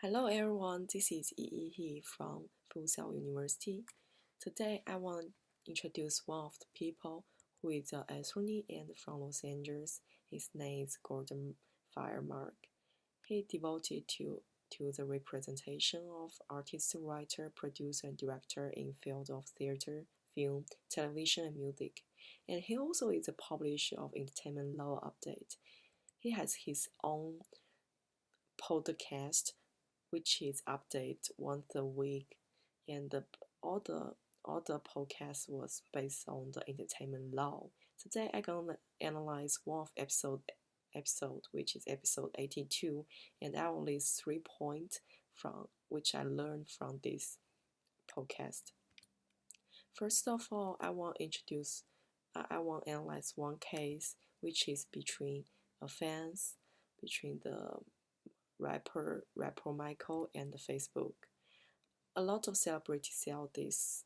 Hello everyone, this is Yi He from Fuxiao University. Today I want to introduce one of the people who is an attorney and from Los Angeles. His name is Gordon Firemark. He devoted to the representation of artist, writer, producer, and director in field of theater, film, television, and music. And he also is a publisher of Entertainment Law Update. He has his own podcast which is updated once a week, and all the all the podcast was based on the entertainment law. Today I'm gonna analyze one of episode which is episode 82, and I will list 3 points from which I learned from this podcast. First of all, I want to analyze one case which is between a fans between the rapper Michael and the Facebook. A lot of celebrities sell this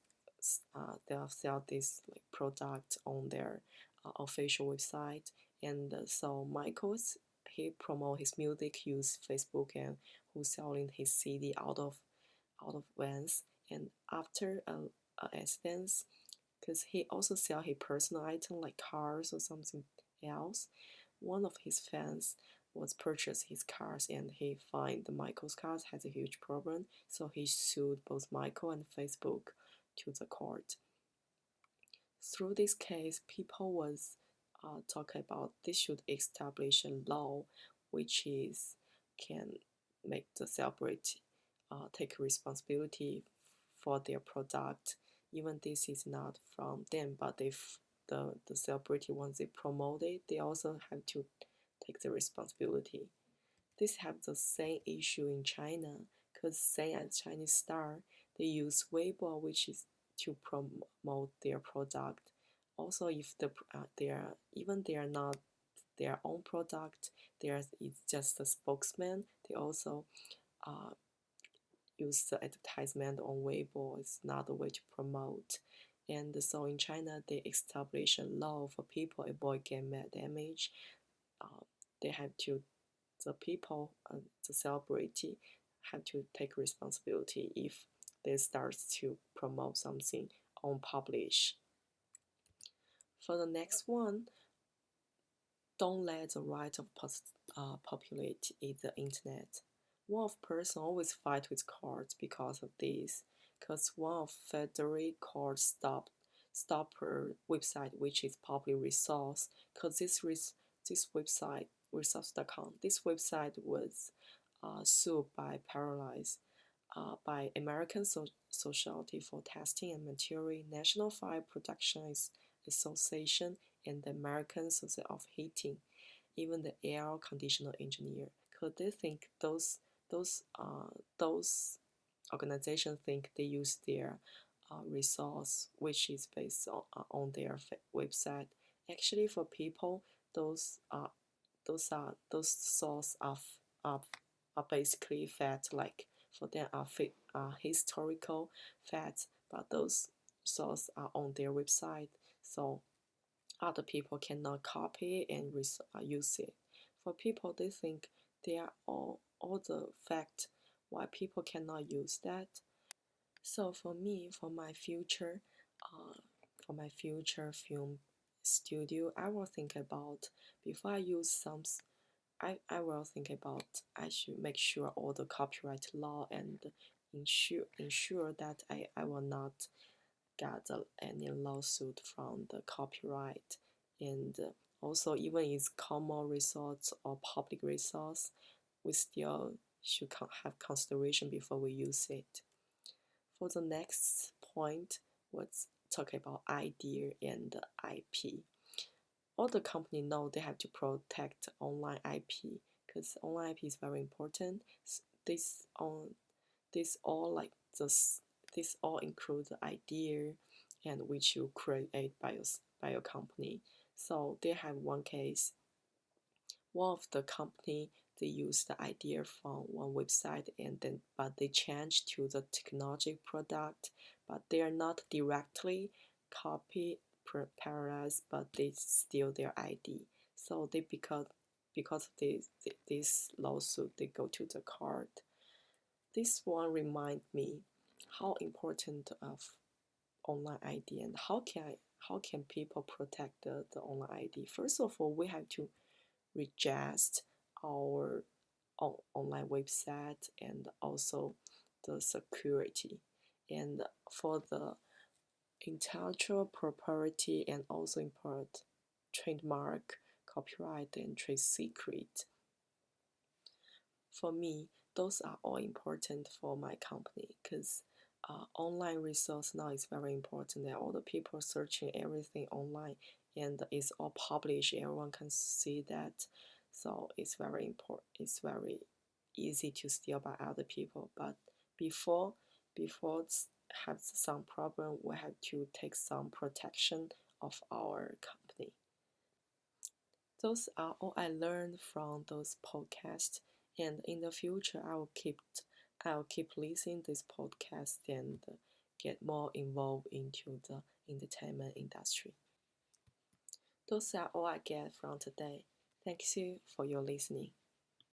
they'll sell this like product on their official website, and so Michael's he promote his music use Facebook, and who's selling his CD out of vans, and after a accident, because he also sell his personal item like cars or something else. One of his fans was purchase his cars, and he find the Michael's cars has a huge problem, so he sued both Michael and Facebook to the court. Through this case, people was talking about they should establish a law which is can make the celebrity take responsibility for their product, even this is not from them, but if the celebrity once they promote it, they also have to take the responsibility. This have the same issue in China, because same as Chinese star, they use Weibo, which is to promote their product. Also, if they are even they are not their own product, there is just a spokesman. They also uh, use the advertisement on Weibo. It's not a way to promote. And so in China, they establish a law for people avoid getting damage. Uh, they have to the people, the celebrity, have to take responsibility if they start to promote something on publish. For the next one, don't let the right of populate the internet. One of person always fight with courts because of this, because one of federal court stop her website which is public resource, because this website resource.com, this website was sued by Paralyze by American Society for Testing and Material, National Fire Protection Association, and the American Society of Heating, even the air conditioner engineer. Because they think those organizations think they use their resource, which is based on their website. Actually, for people, those source are basically fact, like for them are historical facts, but those sources are on their website, so other people cannot copy and use it. For people, they think they are all the fact, why people cannot use that. So for me, for my future film studio, I will think about before I use some. I will think about I should make sure all the copyright law and ensure that I will not get any lawsuit from the copyright, and also even it's common resource or public resource, we still should have consideration before we use it. For the next point, let's talk about idea and IP. All the company know they have to protect online IP, because online IP is very important. This on this all like this all include the idea and which you create by your company. So they have one case. One of the company, they use the idea from one website, and then but they change to the technology product, but they are not directly copy Paradise, but they steal their ID. So they because of this lawsuit, they go to the court. This one remind me how important of online ID and how can people protect the online ID. First of all, we have to register our online website and also the security. And for the intellectual property and also import trademark, copyright, and trade secret. For me, those are all important for my company because online resource now is very important and all the people searching everything online and it's all published, everyone can see that, so it's very important, it's very easy to steal by other people. But before have some problem, we have to take some protection of our company. Those are all I learned from those podcasts, and in the future I'll keep listening this podcast and get more involved into the entertainment industry. Those are all I get from today. Thank you for your listening.